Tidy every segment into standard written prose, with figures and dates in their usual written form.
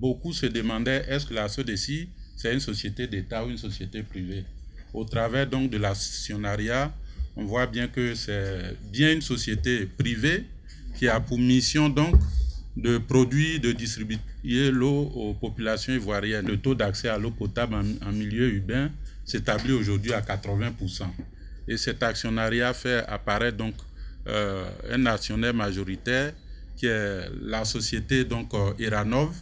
beaucoup se demandaient est-ce que la SODECI, c'est une société d'État ou une société privée. Au travers donc de l'actionnariat, on voit bien que c'est bien une société privée qui a pour mission donc de produire, de distribuer l'eau aux populations ivoiriennes. Le taux d'accès à l'eau potable en milieu urbain s'établit aujourd'hui à 80%. Et cet actionnariat fait apparaître donc un actionnaire majoritaire qui est la société donc Eranov,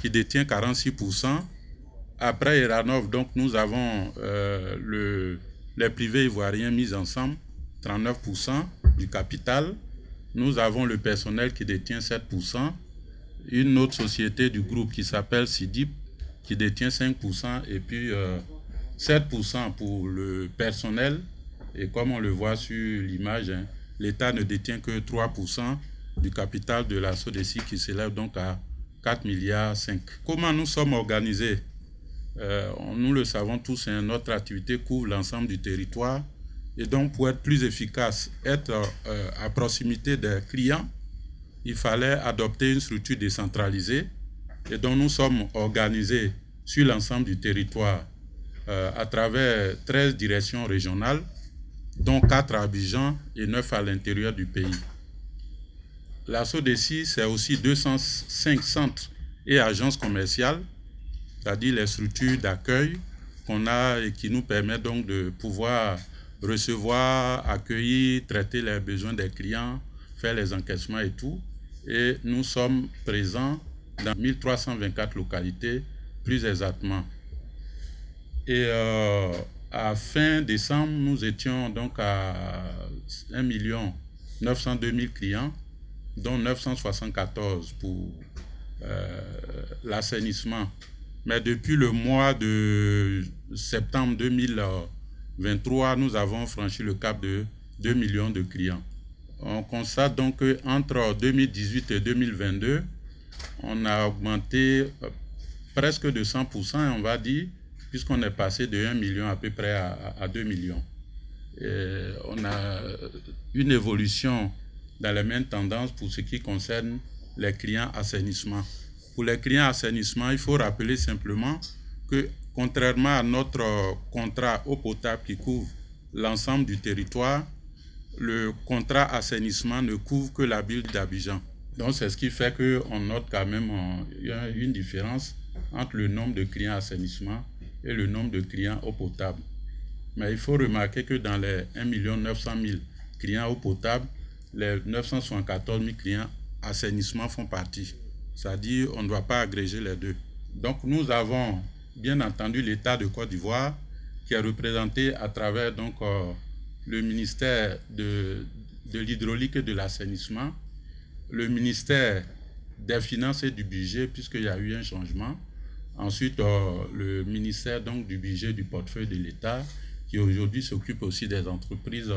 qui détient 46%. Après Eranov, donc nous avons les privés ivoiriens mis ensemble, 39% du capital. Nous avons le personnel qui détient 7%, une autre société du groupe qui s'appelle SIDIP qui détient 5% et puis 7% pour le personnel. Et comme on le voit sur l'image, hein, l'État ne détient que 3% du capital de la SODECI qui s'élève donc à 4,5 milliards. Comment nous sommes organisés? Nous le savons tous, hein, notre activité couvre l'ensemble du territoire. Et donc, pour être plus efficace, être à proximité des clients, il fallait adopter une structure décentralisée. Et donc, nous sommes organisés sur l'ensemble du territoire à travers 13 directions régionales, dont 4 à Abidjan et 9 à l'intérieur du pays. La SODECI, c'est aussi 205 centres et agences commerciales, c'est-à-dire les structures d'accueil qu'on a et qui nous permettent donc de pouvoir recevoir, accueillir, traiter les besoins des clients, faire les encaissements et tout. Et nous sommes présents dans 1324 localités, plus exactement. Et à fin décembre, nous étions donc à 1 902 000 clients, dont 974 pour l'assainissement. Mais depuis le mois de septembre 2023, nous avons franchi le cap de 2 millions de clients. On constate donc qu'entre 2018 et 2022, on a augmenté presque de 100%, on va dire, puisqu'on est passé de 1 million à peu près à 2 millions. Et on a une évolution dans les mêmes tendances pour ce qui concerne les clients assainissement. Pour les clients assainissement, il faut rappeler simplement que contrairement à notre contrat eau potable qui couvre l'ensemble du territoire, le contrat assainissement ne couvre que la ville d'Abidjan. Donc c'est ce qui fait qu'on note quand même une différence entre le nombre de clients assainissement et le nombre de clients eau potable. Mais il faut remarquer que dans les 1 900 000 clients eau potable, les 974 000 clients assainissement font partie. C'est-à-dire on ne doit pas agréger les deux. Donc nous avons bien entendu l'État de Côte d'Ivoire qui est représenté à travers donc, le ministère de l'hydraulique et de l'assainissement, le ministère des Finances et du Budget, puisqu'il y a eu un changement. Ensuite, le ministère donc, du Budget du portefeuille de l'État, qui aujourd'hui s'occupe aussi des entreprises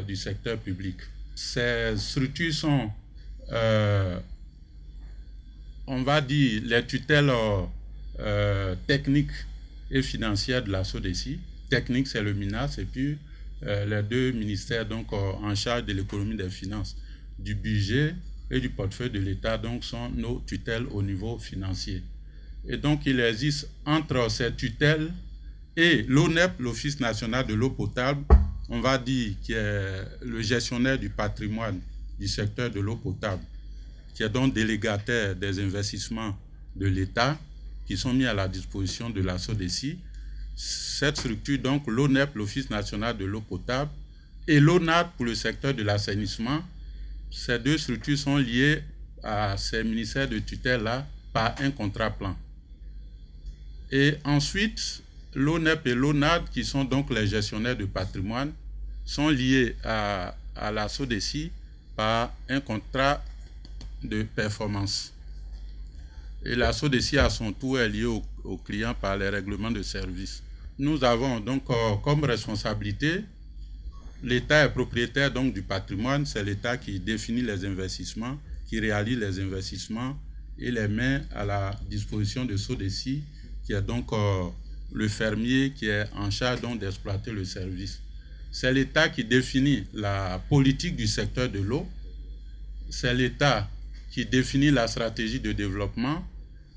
du secteur public. Ces structures sont, on va dire, les tutelles techniques et financières de la SODECI. Technique, c'est le MINAS, et puis les deux ministères donc, en charge de l'économie des finances, du budget et du portefeuille de l'État, donc sont nos tutelles au niveau financier. Et donc, il existe entre ces tutelles et l'ONEP, l'Office national de l'eau potable, on va dire, qui est le gestionnaire du patrimoine du secteur de l'eau potable, qui est donc délégataire des investissements de l'État qui sont mis à la disposition de la SODECI. Cette structure, donc l'ONEP, l'Office national de l'eau potable, et l'ONAD pour le secteur de l'assainissement, ces deux structures sont liées à ces ministères de tutelle-là par un contrat plan. Et ensuite, l'ONEP et l'ONAD, qui sont donc les gestionnaires de patrimoine, sont liés à la SODECI par un contrat de performance. Et la SODECI, à son tour, est liée aux clients par les règlements de service. Nous avons donc comme responsabilité, l'État est propriétaire donc du patrimoine, c'est l'État qui définit les investissements, qui réalise les investissements et les met à la disposition de SODECI, qui est donc le fermier qui est en charge d'exploiter le service. C'est l'État qui définit la politique du secteur de l'eau, c'est l'État qui définit la stratégie de développement,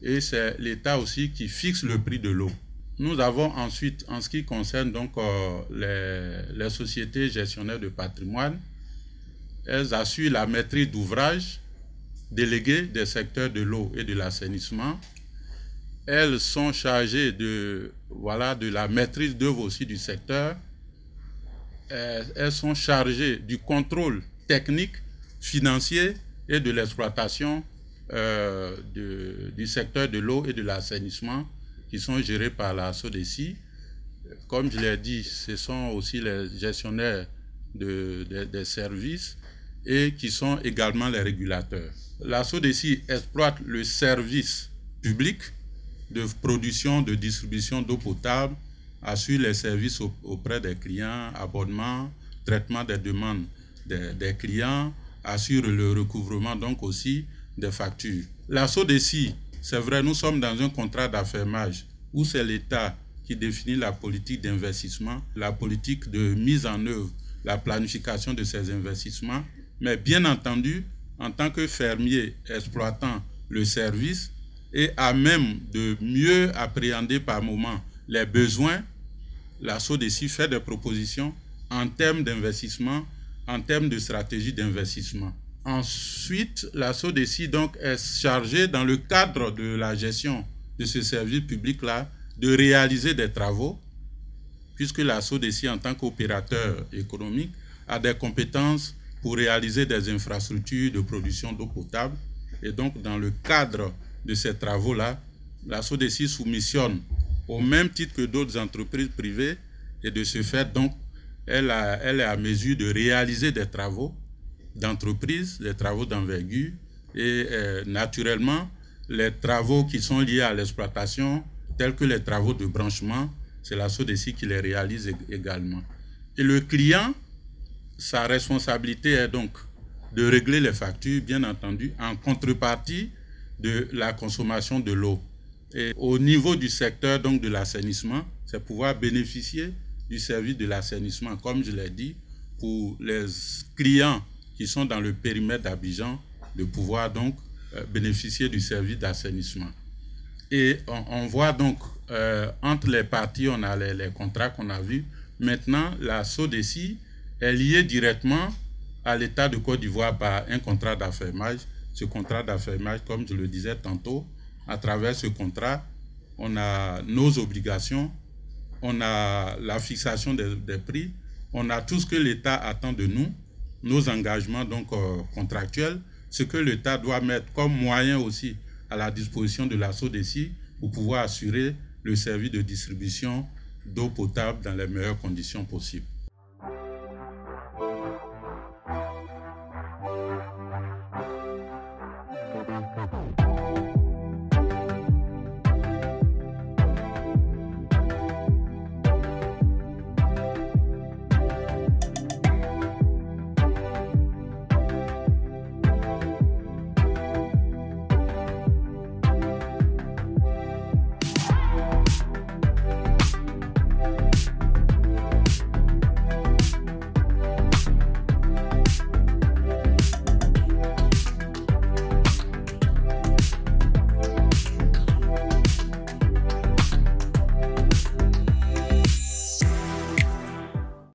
et c'est l'État aussi qui fixe le prix de l'eau. Nous avons ensuite, en ce qui concerne donc les sociétés gestionnaires de patrimoine, elles assurent la maîtrise d'ouvrage déléguée des secteurs de l'eau et de l'assainissement. Elles sont chargées de la maîtrise d'œuvre aussi du secteur. Elles sont chargées du contrôle technique, financier et de l'exploitation du secteur de l'eau et de l'assainissement qui sont gérés par la SODECI. Comme je l'ai dit, ce sont aussi les gestionnaires des services et qui sont également les régulateurs. La SODECI exploite le service public de production, de distribution d'eau potable, assure les services auprès des clients, abonnement, traitement des demandes des clients, assure le recouvrement donc aussi des factures. La SODECI, c'est vrai, nous sommes dans un contrat d'affermage où c'est l'État qui définit la politique d'investissement, la politique de mise en œuvre, la planification de ces investissements. Mais bien entendu, en tant que fermier exploitant le service et à même de mieux appréhender par moment les besoins, la SODECI fait des propositions en termes d'investissement, en termes de stratégie d'investissement. Ensuite, la SODECI donc est chargée dans le cadre de la gestion de ce service public-là de réaliser des travaux, puisque la SODECI en tant qu'opérateur économique a des compétences pour réaliser des infrastructures de production d'eau potable. Et donc, dans le cadre de ces travaux-là, la SODECI soumissionne au même titre que d'autres entreprises privées et de ce fait, donc, elle est à mesure de réaliser des travaux d'entreprise, des travaux d'envergure et naturellement, les travaux qui sont liés à l'exploitation, tels que les travaux de branchement, c'est la SODECI qui les réalise également. Et le client, sa responsabilité est donc de régler les factures, bien entendu, en contrepartie de la consommation de l'eau. Et au niveau du secteur donc de l'assainissement, c'est pouvoir bénéficier du service de l'assainissement, comme je l'ai dit, pour les clients qui sont dans le périmètre d'Abidjan, de pouvoir donc bénéficier du service d'assainissement. Et on voit donc, entre les parties, on a les contrats qu'on a vus. Maintenant, la SODECI est liée directement à l'État de Côte d'Ivoire par un contrat d'affermage. Ce contrat d'affermage, comme je le disais tantôt, à travers ce contrat, on a nos obligations, on a la fixation des prix, on a tout ce que l'État attend de nous, nos engagements donc contractuels, ce que l'État doit mettre comme moyen aussi à la disposition de la SODECI pour pouvoir assurer le service de distribution d'eau potable dans les meilleures conditions possibles.